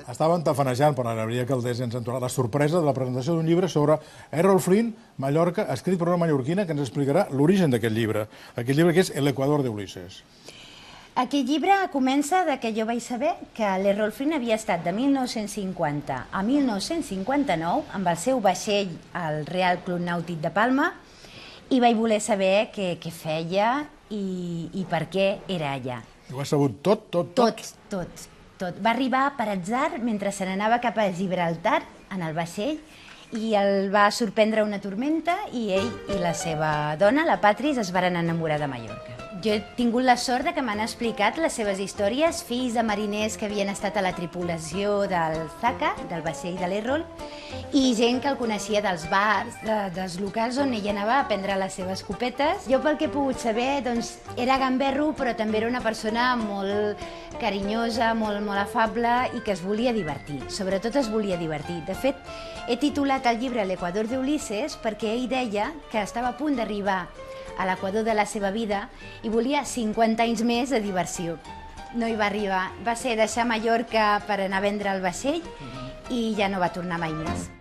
Estàvem tafanejant per la Maria Caldés i ens hem tornat la sorpresa de la presentació d'un llibre sobre Errol Flynn, Mallorca, escrit per una mallorquina que ens explicarà l'origen d'aquest llibre. Aquest llibre que és El Equador d'Ulisses. Aquest llibre comença de que jo vaig saber que l'Errol Flynn havia estat de 1950 a 1959 amb el seu vaixell al Real Club Nàutic de Palma i vaig voler saber què feia i per què era allà. Ho has sabut tot? Tot. Va arribar per atzar mentre se n'anava cap a Gibraltar en el vaixell i el va sorprendre una tormenta i ell i la seva dona, la Patris, es varen enamorar de Mallorca. Jo he tingut la sort que m'han explicat les seves històries, fills de mariners que havien estat a la tripulació del Zaka, del vaixell de l'Errol, i gent que el coneixia dels bars, dels locals on ell anava a prendre les seves copetes. Jo, pel que he pogut saber, doncs, era gamberro, però també era una persona molt carinyosa, molt afable i que es volia divertir. Sobretot es volia divertir. De fet, he titulat el llibre L'Equador d'Ulisses perquè ell deia que estava a punt d'arribar a l'equador de la seva vida i volia 50 anys més de diversió. No hi va arribar. Va ser deixar Mallorca per anar a vendre el vaixell i ja no va tornar mai més.